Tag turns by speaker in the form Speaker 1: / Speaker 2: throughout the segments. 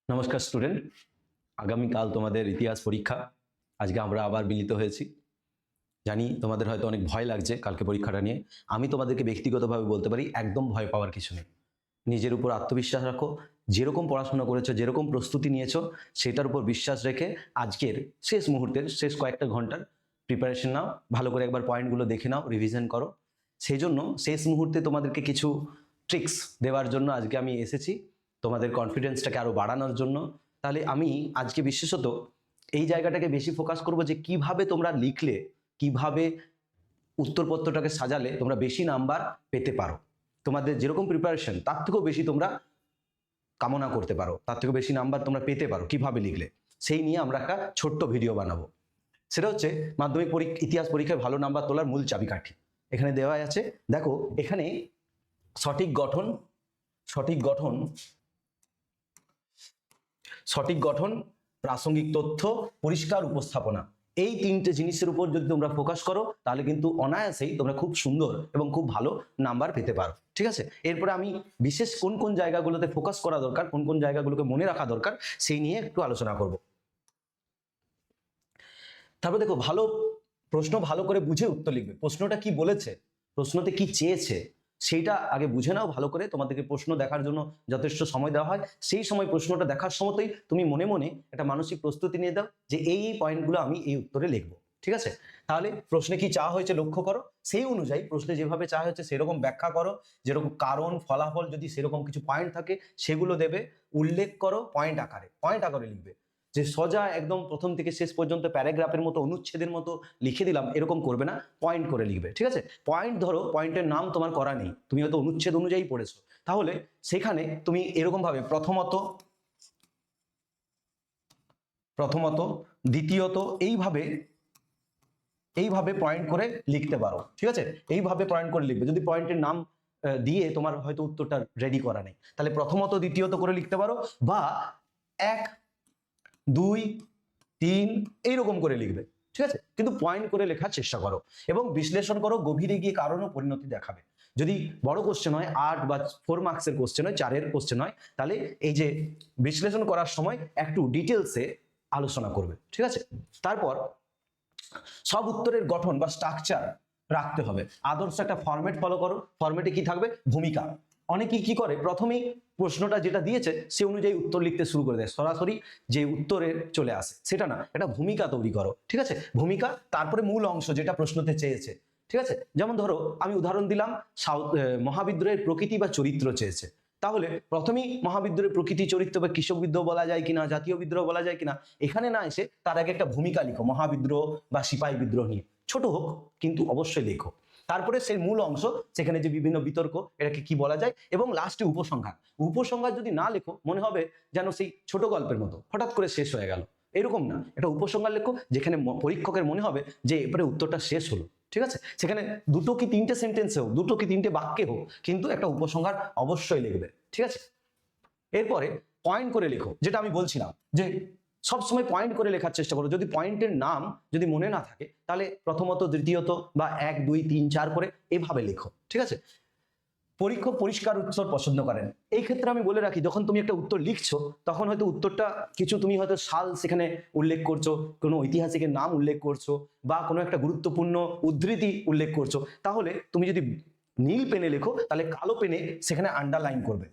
Speaker 1: নমস্কার স্টুডেন্ট, আগামীকাল তোমাদের ইতিহাস পরীক্ষা। আজকে আমরা আবার মিলিত হয়েছি। জানি তোমাদের হয়তো অনেক ভয় লাগছে কালকে পরীক্ষাটা নিয়ে। আমি তোমাদেরকে ব্যক্তিগতভাবে বলতে পারি, একদম ভয় পাওয়ার কিছু নেই। নিজের উপর আত্মবিশ্বাস রাখো, যেরকম পড়াশোনা করেছো, যেরকম প্রস্তুতি নিয়েছো, সেটার উপর বিশ্বাস রেখে আজকের শেষ মুহূর্তের শেষ কয়েকটা ঘন্টার প্রিপারেশন নাও। ভালো করে একবার পয়েন্টগুলো দেখে নাও, রিভিশন করো। সেই জন্য শেষ মুহূর্তে তোমাদেরকে কিছু ট্রিক্স দেওয়ার জন্য আজকে আমি এসেছি, তোমাদের কনফিডেন্সটাকে আরও বাড়ানোর জন্য। তাহলে আমি আজকে বিশেষত এই জায়গাটাকে বেশি ফোকাস করব যে কিভাবে তোমরা লিখলে, কিভাবে উত্তরপত্রটাকে সাজালে তোমরা বেশি নাম্বার পেতে পারো। তোমাদের যেরকম প্রিপারেশন তার থেকেও বেশি তোমরা কামনা করতে পারো, তার থেকেও বেশি নাম্বার তোমরা পেতে পারো কিভাবে লিখলে, সেই নিয়ে আমরা একটা ছোট্ট ভিডিও বানাবো। সেটা হচ্ছে মাধ্যমিক ইতিহাস পরীক্ষায় ভালো নাম্বার তোলার মূল চাবিকাঠি। এখানে দেওয়া আছে, দেখো এখানে সঠিক গঠন, প্রাসঙ্গিক তথ্য, পরিষ্কার উপস্থাপনা, এই তিনটে জিনিসের উপর যদি তোমরা ফোকাস করো তাহলে কিন্তু অনায়াসেই তোমরা খুব সুন্দর এবং খুব ভালো নাম্বার পেতে পারো। ঠিক আছে, এরপরে আমি বিশেষ কোন কোন জায়গাগুলোতে ফোকাস করা দরকার, কোন কোন জায়গাগুলোকে মনে রাখা দরকার, সেই নিয়ে একটু আলোচনা করব। তারপর দেখো, প্রশ্ন ভালো করে বুঝে উত্তর লিখবে। প্রশ্নটা কি বলেছে, প্রশ্নতে কি চেয়েছে, সেইটা আগে বুঝে নাও ভালো করে। তোমাদেরকে প্রশ্ন দেখার জন্য যথেষ্ট সময় দেওয়া হয়, সেই সময় প্রশ্নটা দেখার সময়তেই তুমি মনে মনে একটা মানসিক প্রস্তুতি নিয়ে দাও যে এই পয়েন্টগুলো আমি এই উত্তরে লিখবো। ঠিক আছে, তাহলে প্রশ্নে কি চাওয়া হয়েছে লক্ষ্য করো, সেই অনুযায়ী প্রশ্নে যেভাবে চাওয়া হয়েছে সেরকম ব্যাখ্যা করো। যেরকম কারণ, ফলাফল, যদি সেরকম কিছু পয়েন্ট থাকে সেগুলো দেবে, উল্লেখ করো পয়েন্ট আকারে লিখবে। যে সোজা একদম প্রথম থেকে শেষ পর্যন্ত প্যারাগ্রাফের মতো, অনুচ্ছেদের মতো লিখে দিলাম, এরকম করবে না, পয়েন্ট করে লিখবে। ঠিক আছে, পয়েন্ট ধরো, পয়েন্টের নাম তোমার করা নেই, তুমি হয়তো অনুচ্ছেদ অনুযায়ী পড়েছো, তাহলে সেখানে তুমি এরকম ভাবে প্রথমত, দ্বিতীয়ত, এইভাবে পয়েন্ট করে লিখতে পারো। ঠিক আছে, এইভাবে পয়েন্ট করে লিখবে। যদি পয়েন্টের নাম দিয়ে তোমার হয়তো উত্তরটা রেডি করা নেই, তাহলে প্রথমত দ্বিতীয়ত করে লিখতে পারো, বা 1 2 3 এইরকম করে লিখবে। ঠিক আছে, কিন্তু পয়েন্ট করে লেখার চেষ্টা করো এবং বিশ্লেষণ করো, গভীরে গিয়ে কারণ ও পরিণতি দেখাবে। যদি বড় কোশ্চেন হয়, 8 বা 4 মার্কসের কোশ্চেন হয়, 4-এর কোশ্চেন হয়, তাহলে এই যে বিশ্লেষণ করার সময় একটু ডিটেলসে আলোচনা করবে। ঠিক আছে, তারপর সব উত্তরের গঠন বা স্ট্রাকচার রাখতে হবে। আদর্শ একটা ফরম্যাট ফলো করো। ফরম্যাটে কি থাকবে? ভূমিকা। অনেকেই কি করে, প্রথমেই প্রশ্নটা যেটা দিয়েছে সে অনুযায়ী উত্তর লিখতে শুরু করে দেয়, সরাসরি যে উত্তরে চলে আসে, সেটা না, এটা ভূমিকা তৈরি করো। ঠিক আছে, ভূমিকা, তারপরে মূল অংশ যেটা প্রশ্নতে চেয়েছে। ঠিক আছে, যেমন ধরো আমি উদাহরণ দিলাম, মহাবিদ্রোহের প্রকৃতি বা চরিত্র চেয়েছে, তাহলে প্রথমেই মহাবিদ্রোহের প্রকৃতি, চরিত্র বা কৃষক বিদ্রোহ বলা যায় কিনা, জাতীয় বিদ্রোহ বলা যায় কিনা, এখানে না এসে তার আগে একটা ভূমিকা লিখো, মহাবিদ্রোহ বা সিপাহী বিদ্রোহ নিয়ে, ছোট হোক কিন্তু অবশ্যই লেখো। তারপরে সেই মূল অংশ, সেখানে যে বিভিন্ন বিতর্ক, এটাকে কি বলা যায়, এবং লাস্টে উপসংহার যদি না লেখো মনে হবে যেন সেই ছোট গল্পের মতো হঠাৎ করে শেষ হয়ে গেল, এরকম না, এটা উপসংহার লেখো, যেখানে পরীক্ষকের মনে হবে যে এবারে উত্তরটা শেষ হলো। ঠিক আছে, সেখানে 2 কি 3টে সেন্টেন্সে হোক, 2 কি 3টে বাক্যে হোক, কিন্তু একটা উপসংহার অবশ্যই লিখবে। ঠিক আছে, এরপরে পয়েন্ট করে লেখো, যেটা আমি বলছিলাম যে সবসময় পয়েন্ট করে লেখার চেষ্টা করো। যদি পয়েন্টের নাম যদি মনে না থাকে, তাহলে প্রথমত, দ্বিতীয়ত বা 1 2 3 4 করে এভাবে লেখো। ঠিক আছে, পরীক্ষক পরিষ্কার উত্তর পছন্দ করেন। এই ক্ষেত্রে আমি বলে রাখি, যখন তুমি একটা উত্তর লিখছো, তখন হয়তো উত্তরটা কিছু, তুমি হয়তো সাল সেখানে উল্লেখ করছো, কোনো ঐতিহাসিকের নাম উল্লেখ করছো, বা কোনো একটা গুরুত্বপূর্ণ উদ্ধৃতি উল্লেখ করছো, তাহলে তুমি যদি নীল পেনে লেখো, তাহলে কালো পেনে সেখানে আন্ডারলাইন করবে,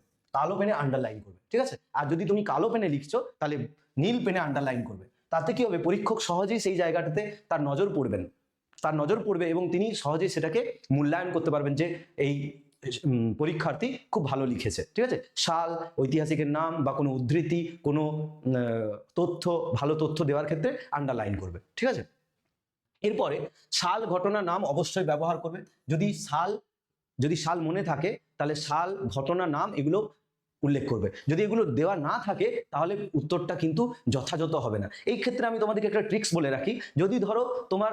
Speaker 1: ঠিক আছে, আর যদি তুমি কালো পেনে লিখছো, তাহলে নীল পেনে আন্ডারলাইন করবে। তাতে কি হবে, পরীক্ষক সহজেই সেই জায়গাটাতে তার নজর পড়বে এবং তিনি সহজেই সেটাকে মূল্যায়ন করতে পারবেন যে এই পরীক্ষার্থী খুব ভালো লিখেছে। ঠিক আছে, সাল, ঐতিহাসিকের নাম বা কোনো উদ্ধৃতি, কোনো তথ্য, ভালো তথ্য দেওয়ার ক্ষেত্রে আন্ডারলাইন করবে। ঠিক আছে, এরপরে সাল, ঘটনা, নাম অবশ্যই ব্যবহার করবে। যদি সাল মনে থাকে, তাহলে সাল, ঘটনা, নাম এগুলো উল্লেখ করবে। যদি এগুলো দেওয়া না থাকে, তাহলে উত্তরটা কিন্তু যথাযথ হবে না। এই ক্ষেত্রে আমি তোমাদেরকে একটা ট্রিক্স বলে রাখি। যদি ধরো তোমার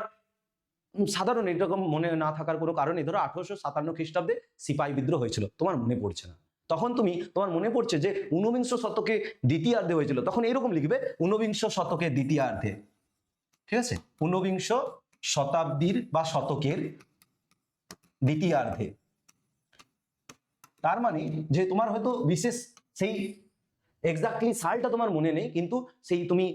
Speaker 1: সাধারণ এরকম মনে না থাকার কোনো কারণে, ধরো 1857 খ্রিস্টাব্দে সিপাহী বিদ্রোহ হয়েছিল, তোমার মনে পড়ছে না, তখন তোমার মনে পড়ছে যে 19বিংশ শতকে দ্বিতীয়ার্ধে হয়েছিল, তখন এরকম লিখবে 19বিংশ শতকের দ্বিতীয়ার্ধে। ঠিক আছে, 19বিংশ শতাব্দীর বা শতকের দ্বিতীয়ার্ধে। তার মানে যে তোমার হয়তো বিশেষ সেই এক্স্যাক্টলি সালটা তোমার মনে নেই, কিন্তু সেই তুমি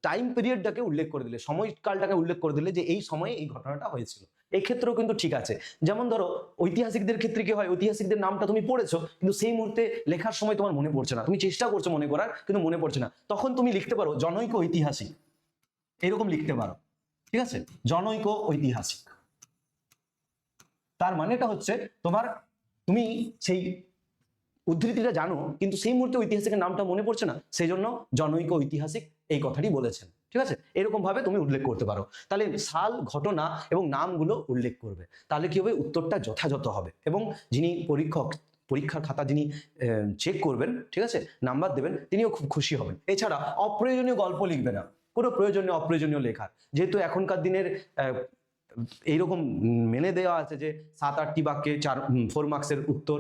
Speaker 1: টাইম পিরিয়ডটাকে উল্লেখ করে দিলে, সময়কালটাকে উল্লেখ করে দিলে যে এই সময়ে এই ঘটনাটা হয়েছিল। এই ক্ষেত্রেও কিন্তু ঠিক আছে। যেমন ধরো ঐতিহাসিকদের ক্ষেত্রে কি হয়, ঐতিহাসিকদের নামটা তুমি পড়েছো কিন্তু সেই মুহূর্তে লেখার সময় তোমার মনে পড়ছে না, তুমি চেষ্টা করছো মনে করার কিন্তু মনে পড়ছে না, তখন তুমি লিখতে পারো জনৈক ঐতিহাসিক, এরকম লিখতে পারো। ঠিক আছে, জনৈক ঐতিহাসিক, তার মানেটা হচ্ছে তোমার, তুমি সেই উদ্ধৃতিটা জানো কিন্তু সেই মুহূর্তে ঐতিহাসিকের নামটা মনে পড়ছে না, সেই জন্য জনৈক ঐতিহাসিক এই কথাটি বলেছেন। ঠিক আছে, এরকম ভাবে তুমি উল্লেখ করতে পারো। তাহলে সাল, ঘটনা এবং নামগুলো উল্লেখ করবে, তাহলে কি হবে, উত্তরটা যথাযথ হবে এবং যিনি পরীক্ষার খাতা যিনি চেক করবেন, ঠিক আছে, নাম্বার দেবেন, তিনিও খুব খুশি হবেন। এছাড়া অপ্রয়োজনীয় গল্প লিখবে না, কোনো প্রয়োজন নেই অপ্রয়োজনীয় লেখার, যেহেতু এখনকার দিনের এইরকম মেনে দেওয়া আছে যে 7-8টি বাক্যে 4 মার্কসের উত্তর,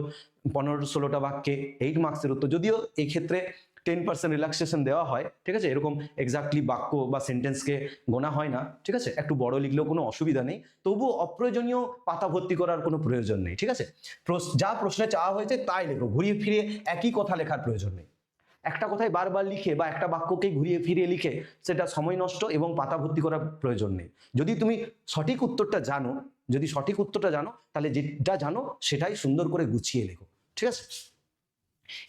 Speaker 1: 15-16টা বাক্যে 8 মার্কসের উত্তর, যদিও এই ক্ষেত্রে 10% রিল্যাক্সেশন দেওয়া হয়। ঠিক আছে, এরকম এক্স্যাক্টলি বাক্য বা সেন্টেন্সকে গোনা হয় না। ঠিক আছে, একটু বড় লিখলেও কোনো অসুবিধা নেই, তবুও অপ্রয়োজনীয় পাতা ভর্তি করার কোনো প্রয়োজন নেই। ঠিক আছে, যা প্রশ্নে চাওয়া হয়েছে তাই লেখো, ঘুরিয়ে ফিরিয়ে একই কথা লেখার প্রয়োজন নেই। একটা কথাই বারবার লিখে বা একটা বাক্যকে ঘুরিয়ে ফিরিয়ে লিখে সেটা সময় নষ্ট এবং পাতা ভর্তি করার প্রয়োজন নেই। যদি তুমি সঠিক উত্তরটা জানো, তাহলে যেটা জানো সেটাই সুন্দর করে গুছিয়ে লেখো। ঠিক আছে,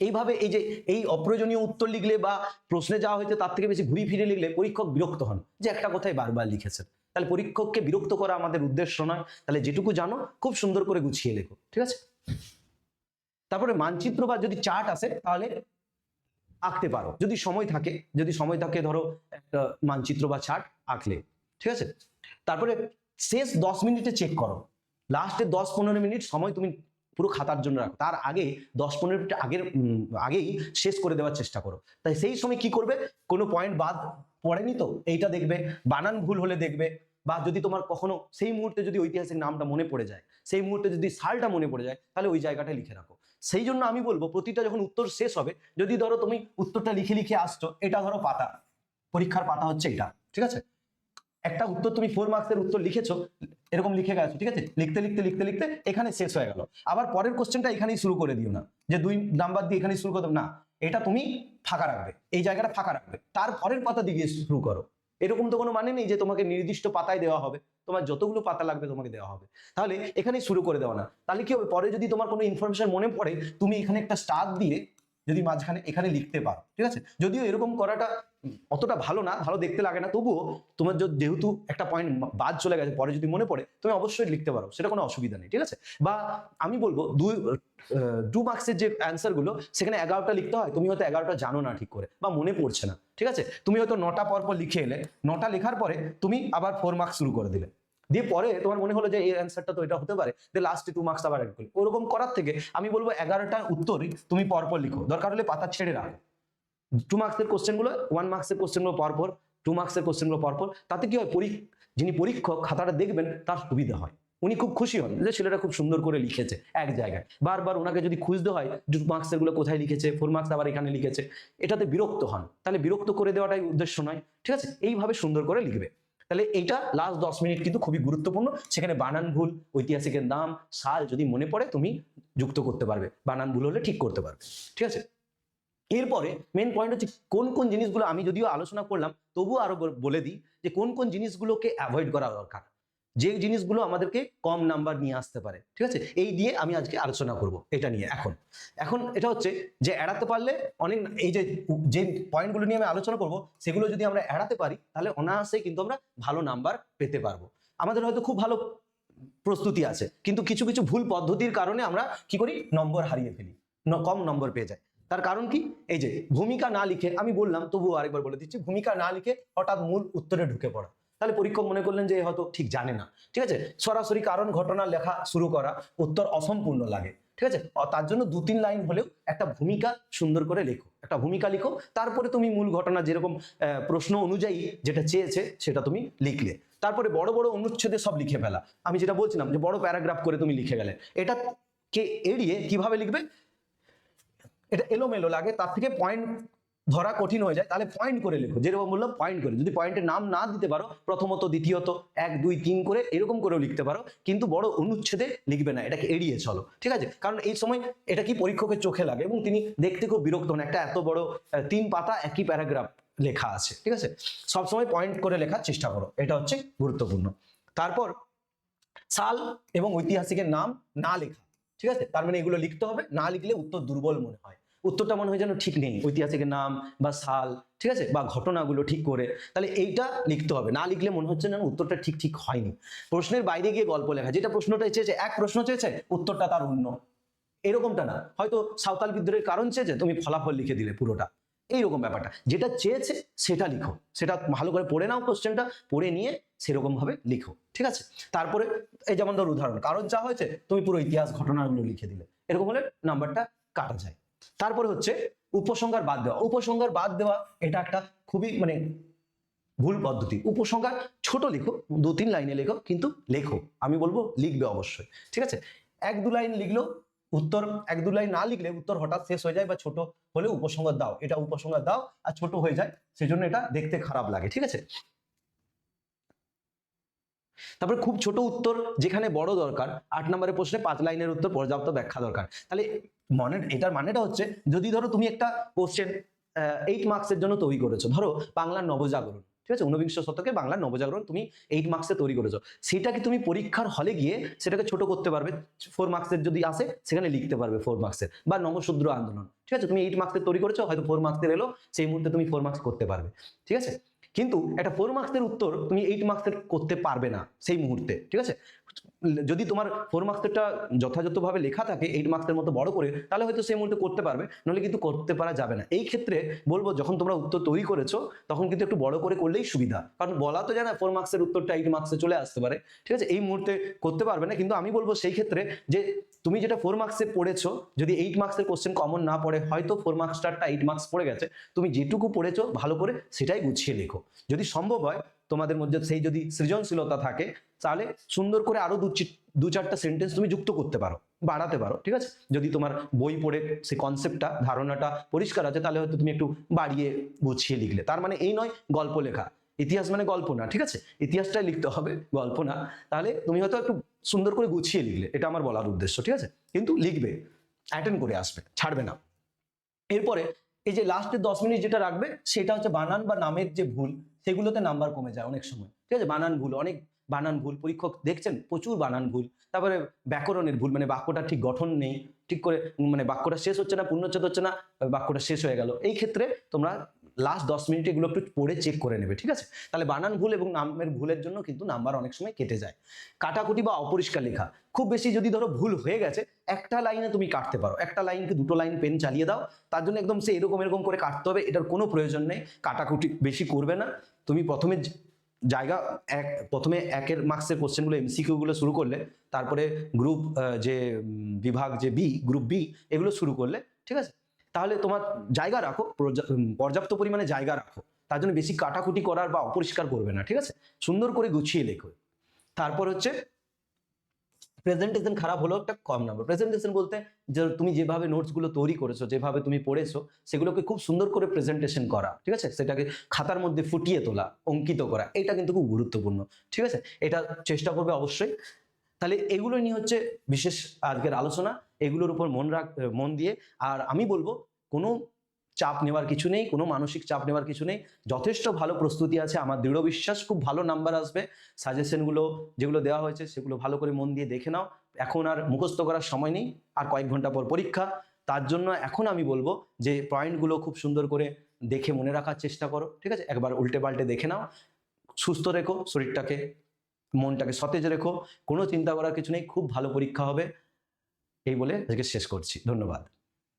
Speaker 1: এইভাবে এই যে এই অপ্রয়োজনীয় উত্তর লিখলে বা প্রশ্নে যাওয়া হয়েছে তার থেকে বেশি ঘুরিয়ে ফিরিয়ে লিখলে পরীক্ষক বিরক্ত হন যে একটা কথাই বারবার লিখেছেন। তাহলে পরীক্ষককে বিরক্ত করা আমাদের উদ্দেশ্য নয়, তাহলে যেটুকু জানো খুব সুন্দর করে গুছিয়ে লেখো। ঠিক আছে, তারপরে মানচিত্র বা যদি চার্ট আসে তাহলে আঁকতে পারো, যদি সময় থাকে, ধরো একটা মানচিত্র বা চার্ট আঁকলে। ঠিক আছে, তারপরে শেষ 10 মিনিটে চেক করো, লাস্টে 10-15 মিনিট সময় তুমি পুরো খাতার জন্য রাখো, তার আগে 10-15 মিনিট আগেই শেষ করে দেওয়ার চেষ্টা করো। তাই সেই সময় কি করবে, কোনো পয়েন্ট বাদ পড়েনি তো এইটা দেখবে, বানান ভুল হলে দেখবে, বা যদি তোমার কখনো সেই মুহূর্তে যদি ঐতিহাসিক নামটা মনে পড়ে যায়, সেই মুহূর্তে যদি সালটা মনে পড়ে যায়, তাহলে ওই জায়গাটা লিখে রাখো। সেই জন্য আমি বলবো প্রতিটা যখন উত্তর শেষ হবে, যদি ধরো তুমি উত্তরটা লিখে আসছো, এটা ধরো পাতা, পরীক্ষার পাতা হচ্ছে এটা। ঠিক আছে, একটা উত্তর তুমি 4 মার্কসের উত্তর লিখেছো, এরকম লিখে গেছো। ঠিক আছে, লিখতে এখানে শেষ হয়ে গেল, আবার পরের কোশ্চেনটা এখানেই শুরু করে দিও না, যে 2 নাম্বার দিয়ে এখানেই শুরু করো না, এটা তুমি ফাঁকা রাখবে, এই জায়গাটা ফাঁকা রাখবে, তার পরের পাতা দিয়ে শুরু করো। এরকম তো কোনো মানে নেই যে তোমাকে নির্দিষ্ট পাতায় দেওয়া হবে, তোমার যতগুলো পাতা লাগবে তোমাকে দেওয়া হবে, তাহলে এখানেই শুরু করে দেওয়া না। তাহলে কি হবে, পরে যদি তোমার কোনো ইনফরমেশন মনে পড়ে, তুমি এখানে একটা স্টার দিয়ে যদি মাঝখানে এখানে লিখতে পারো। ঠিক আছে, যদিও এরকম করাটা অতটা ভালো না, ভালো দেখতে লাগে না, তবুও তোমার যেহেতু একটা পয়েন্ট বাদ চলে গেছে, পরে যদি মনে পড়ে তুমি অবশ্যই লিখতে পারো, সেটা কোনো অসুবিধা নেই। ঠিক আছে, বা আমি বলবো 2 মার্কসের যে অ্যান্সার গুলো, সেখানে 11টা লিখতে হয়, তুমি হয়তো 11টা জানো না ঠিক করে বা মনে পড়ছে না। ঠিক আছে, তুমি হয়তো 9টা পর লিখে এলে, 9টা লেখার পরে তুমি আবার 4 মার্কস শুরু করে দিলে, দিয়ে পরে তোমার মনে হলো যে এই অ্যান্সারটা তো এটা হতে পারে, লাস্টে 2 মার্কস আবার অ্যাড করলে। ওরকম করার থেকে আমি বলবো 11টা উত্তরই তুমি পরপর লিখো, দরকার হলে পাতা ছেড়ে রাখো। 2 মার্কসের কোশ্চেন গুলো, 1 মার্কসের কোশ্চেন গুলো পরপর, 2 মার্কসের কোশ্চেন গুলো পরপর, তাতে কি হয়, যিনি পরীক্ষক খাতাটা দেখবেন তার সুবিধা হয়, উনি খুব খুশি হন যে ছেলেটা খুব সুন্দর করে লিখেছে এক জায়গায়। বারবার ওনাকে যদি খুঁজতে হয় 2 মার্কসের গুলো কোথায় লিখেছে, 4 মার্কস আবার এখানে লিখেছে, এটাতে বিরক্ত হন, তাহলে বিরক্ত করে দেওয়াটাই উদ্দেশ্য নয়। ঠিক আছে, এইভাবে সুন্দর করে লিখবে। তাহলে এইটা লাস্ট 10 মিনিট কিন্তু খুবই গুরুত্বপূর্ণ, সেখানে বানান ভুল, ঐতিহাসিকের নাম, সাল যদি মনে পড়ে তুমি যুক্ত করতে পারবে, বানান ভুল হলে ঠিক করতে পারবে। ঠিক আছে, এরপরে মেন পয়েন্ট হচ্ছে কোন কোন জিনিসগুলো আমি যদিও আলোচনা করলাম, তবুও আরো বলে দিই যে কোন কোন জিনিসগুলোকে অ্যাভয়েড করা দরকার, যে জিনিসগুলো আমাদেরকে কম নাম্বার নিয়ে আসতে পারে। ঠিক আছে, এই দিয়ে আমি আজকে আলোচনা করব এটা নিয়ে। এখন এটা হচ্ছে যে এড়াতে পারলে অনেক, এই যে পয়েন্টগুলো নিয়ে আমি আলোচনা করব, সেগুলো যদি আমরা এড়াতে পারি তাহলে অনায়াসেই কিন্তু আমরা ভালো নাম্বার পেতে পারবো। আমাদের হয়তো খুব ভালো প্রস্তুতি আছে, কিন্তু কিছু কিছু ভুল পদ্ধতির কারণে আমরা কি করি, নম্বর হারিয়ে ফেলি, কম নম্বর পেয়ে যাই। তার কারণ কি, এই যে ভূমিকা না লিখে, আমি বললাম তবুও আরেকবার বলে দিচ্ছি, ভূমিকা না লিখে হঠাৎ মূল উত্তরে ঢুকে পড়া, তাহলে পরীক্ষক মনে করলেন যে হয়তো ঠিক জানে না। ঠিক আছে, সরাসরি কারণ ঘটনা লেখা শুরু করা, উত্তর অসম্পূর্ণ লাগে। ঠিক আছে, তার জন্য 2-3 লাইন হলেও একটা ভূমিকা সুন্দর করে লেখো, একটা ভূমিকা লিখো, তারপরে তুমি মূল ঘটনা যেরকম প্রশ্ন অনুযায়ী যেটা চেয়েছে সেটা তুমি লিখলে। তারপরে বড় বড় অনুচ্ছেদে সব লিখে ফেলা, আমি যেটা বলছিলাম যে বড় প্যারাগ্রাফ করে তুমি লিখে গেলে, এটাকে এড়িয়ে কিভাবে লিখবে, এটা এলোমেলো লাগে, তার থেকে পয়েন্ট ধরা কঠিন হয়ে যায় তাহলে পয়েন্ট করে লেখো, যেরকম বললাম পয়েন্ট করে। যদি পয়েন্টের নাম না দিতে পারো, প্রথমত দ্বিতীয়ত 1 2 3 করে এরকম করেও লিখতে পারো, কিন্তু বড় অনুচ্ছেদে লিখবে না, এটাকে এড়িয়ে চলো, ঠিক আছে? কারণ এই সময় এটা কি পরীক্ষকের চোখে লাগে এবং তিনি দেখতে খুব বিরক্ত হন, একটা এত বড় 3 পাতা একই প্যারাগ্রাফ লেখা আছে, ঠিক আছে? সবসময় পয়েন্ট করে লেখার চেষ্টা করো, এটা হচ্ছে গুরুত্বপূর্ণ। তারপর সাল এবং ঐতিহাসিকের নাম না লেখা, ঠিক আছে? তার মানে এগুলো লিখতে হবে, না লিখলে উত্তর দুর্বল মনে হয়, উত্তরটা মনে হয় যেন ঠিক নেই, ঐতিহাসিকের নাম বা সাল, ঠিক আছে, বা ঘটনাগুলো ঠিক করে, তাহলে এইটা লিখতে হবে। না লিখলে মনে হচ্ছে না উত্তরটা ঠিক ঠিক হয়নি। প্রশ্নের বাইরে গিয়ে গল্প লেখা, যেটা প্রশ্নটা চেয়েছে, এক প্রশ্ন চেয়েছে উত্তরটা তার অন্য, এরকমটা না। হয়তো সাঁওতাল বিদ্রোহের কারণ চেয়েছে, তুমি ফলাফল লিখে দিলে পুরোটা, এইরকম ব্যাপারটা। যেটা চেয়েছে সেটা লিখো, সেটা ভালো করে পড়ে নাও, কোশ্চেনটা পড়ে নিয়ে সেরকম ভাবে লিখো, ঠিক আছে? তারপরে এই যেমন ধর উদাহরণ, কারণ যা হয়েছে তুমি পুরো ইতিহাস ঘটনাগুলো লিখে দিলে, এরকম হলে নাম্বারটা কাটা যায়। তারপরে হচ্ছে উপসংহার বাদ দেওয়া। উপসংহার বাদ দেওয়া এটা একটা খুবই মানে ভুল পদ্ধতি। উপসংহার ছোট লিখো, 2-3 লাইনে লেখো, কিন্তু লেখো, আমি বলবো লিখবে অবশ্যই, ঠিক আছে? 1-2 লাইন লিখলো উত্তর, 1-2 লাইন না লিখলে উত্তর হঠাৎ শেষ হয়ে যায়, বা ছোট হলে উপসংহার দাও, এটা উপসংহার দাও আর ছোট হয়ে যায়, সেজন্য এটা দেখতে খারাপ লাগে, ঠিক আছে? তারপরে খুব ছোট উত্তর যেখানে বড় দরকার, 8 নম্বরের প্রশ্নে 5 লাইনের উত্তর, পর্যাপ্ত ব্যাখ্যা দরকার। তাহলে এটার মানেটা হচ্ছে, যদি ধরো তুমি একটা কোশ্চেন 8 মার্কসের জন্য তৈরি করেছো, ধরো বাংলার নবজাগরণ, ঠিক আছে, 19বিংশ শতকে বাংলার নবজাগরণ তুমি 8 মার্কসে তৈরি করেছো, সেটাকে তুমি পরীক্ষার হলে গিয়ে সেটাকে ছোট করতে পারবে, 4 মার্কসের যদি আসে সেখানে লিখতে পারবে 4 মার্কসের, বা নবশূদ্র আন্দোলন, ঠিক আছে, তুমি 8 মার্কসের তৈরি করেছো, হয়তো 4 মার্কসের এলো, সেই মুহূর্তে তুমি 4 মার্কস করতে পারবে, ঠিক আছে? কিন্তু একটা 4 মার্কসের উত্তর তুমি 8 মার্কসের করতে পারবে না সেই মুহূর্তে, ঠিক আছে? যদি তোমার 4 মার্কসেরটা যথাযথভাবে লেখা থাকে 8 মার্কসের মতো বড় করে, তাহলে হয়তো সেই মুহূর্তে করতে পারবে, নাহলে কিন্তু করতে পারা যাবে না। এই ক্ষেত্রে বলবো, যখন তোমরা উত্তর তৈরি করেছো তখন কিন্তু একটু বড় করে করলেই সুবিধা, কারণ বলা তো যায় না 4 মার্কসের উত্তরটা 8 মার্কসে চলে আসতে পারে, ঠিক আছে? এই মুহূর্তে করতে পারবে না, কিন্তু আমি বলবো সেই ক্ষেত্রে যে তুমি যেটা 4 মার্কসে পড়েছো, যদি 8 মার্কসের কোশ্চেন কমন না পড়ে, হয়তো 4 মার্কসটারটা 8 মার্কস পড়ে গেছে, তুমি যেটুকু পড়েছো ভালো করে সেটাই গুছিয়ে লেখো। যদি সম্ভব হয় তোমাদের মধ্যে সেই যদি সৃজনশীলতা থাকে, তাহলে সুন্দর করে আরো 2-4টা সেন্টেন্স তুমি যুক্ত করতে পারো, বাড়াতে পারো, ঠিক আছে? যদি তোমার বই পড়ে সেই কনসেপ্টটা, ধারণাটা পরিষ্কার আছে, তাহলে হয়তো তুমি একটু বাড়িয়ে গুছিয়ে লিখলে। তার মানে এই নয় গল্প লেখা, ইতিহাস মানে গল্প না, ঠিক আছে? ইতিহাসটাই লিখতে হবে, গল্প না। তাহলে তুমি হয়তো একটু সুন্দর করে গুছিয়ে লিখলে, এটা আমার বলার উদ্দেশ্য, ঠিক আছে? কিন্তু লিখবে, অ্যাটেন্ড করে আসবে, ছাড়বে না। এরপরে এই যে লাস্টের 10 মিনিট যেটা রাখবে, সেটা হচ্ছে বানান বা নামের যে ভুল, সেগুলোতে নাম্বার কমে যায় অনেক সময়, ঠিক আছে? বানান ভুল, অনেক বানান ভুল পরীক্ষক দেখছেন, প্রচুর বানান ভুল। তারপরে ব্যাকরণের ভুল, মানে বাক্যটা ঠিক গঠন নেই, ঠিক করে মানে বাক্যটা শেষ হচ্ছে না, পূর্ণচ্ছেদ হচ্ছে না, বাক্যটা শেষ হয়ে গেল। এই ক্ষেত্রে তোমরা লাস্ট 10 মিনিট এগুলো একটু পড়ে চেক করে নেবে, ঠিক আছে? তাহলে বানান ভুল এবং নামের ভুলের জন্য কিন্তু নাম্বার অনেক সময় কেটে যায়। কাটাকুটি বা অপরিষ্কার লেখা, খুব বেশি যদি ধরো ভুল হয়ে গেছে, একটা লাইনে তুমি কাটতে পারো, একটা লাইনকে 2টো লাইন পেন চালিয়ে দাও, তার জন্য একদম সে এরকম এরকম করে কাটতে হবে, এটার কোনো প্রয়োজন নেই। কাটাকুটি বেশি করবে না, তুমি প্রথমে প্রথমে 1 মার্কসের কোশ্চেনগুলো এমসিকিউ গুলো শুরু করলে, তারপরে গ্রুপ যে বিভাগ যে গ্রুপ বি, এগুলো শুরু করলে, ঠিক আছে? তাহলে তোমার জায়গা রাখো, পর্যাপ্ত পরিমাণে জায়গা রাখো, তার জন্য বেশি কাটাকুটি করার বা অপরিষ্কার করবে না, ঠিক আছে? সুন্দর করে গুছিয়ে লেখো। তারপর হচ্ছে প্রেজেন্টেশন খারাপ হলো একটা কম নাম্বার। প্রেজেন্টেশন বলতে যে তুমি যেভাবে নোটসগুলো তৈরি করেছো, যেভাবে তুমি পড়েছো, সেগুলোকে খুব সুন্দর করে প্রেজেন্টেশন করা, ঠিক আছে? সেটাকে খাতার মধ্যে ফুটিয়ে তোলা, অঙ্কিত করা, এটা কিন্তু খুব গুরুত্বপূর্ণ, ঠিক আছে? এটা চেষ্টা করবে অবশ্যই। তাহলে এগুলো নিয়ে হচ্ছে বিশেষ আজকের আলোচনা, এগুলোর উপর মন দিয়ে। আর আমি বলবো কোনো চাপ নেওয়ার কিছু নেই, কোনো মানসিক চাপ নেওয়ার কিছু নেই, যথেষ্ট ভালো প্রস্তুতি আছে, আমার দৃঢ় বিশ্বাস খুব ভালো নাম্বার আসবে। সাজেশনগুলো যেগুলো দেওয়া হয়েছে সেগুলো ভালো করে মন দিয়ে দেখে নাও। এখন আর মুখস্থ করার সময় নেই, আর কয়েক ঘন্টা পর পরীক্ষা, তার জন্য এখন আমি বলবো যে পয়েন্টগুলো খুব সুন্দর করে দেখে মনে রাখার চেষ্টা করো, ঠিক আছে? একবার উল্টে পাল্টে দেখে নাও, সুস্থ রেখো শরীরটাকে, মনটাকে সতেজ রেখো, কোনো চিন্তা করার কিছু নেই, খুব ভালো পরীক্ষা হবে। এই বলে আজকে শেষ করছি, ধন্যবাদ।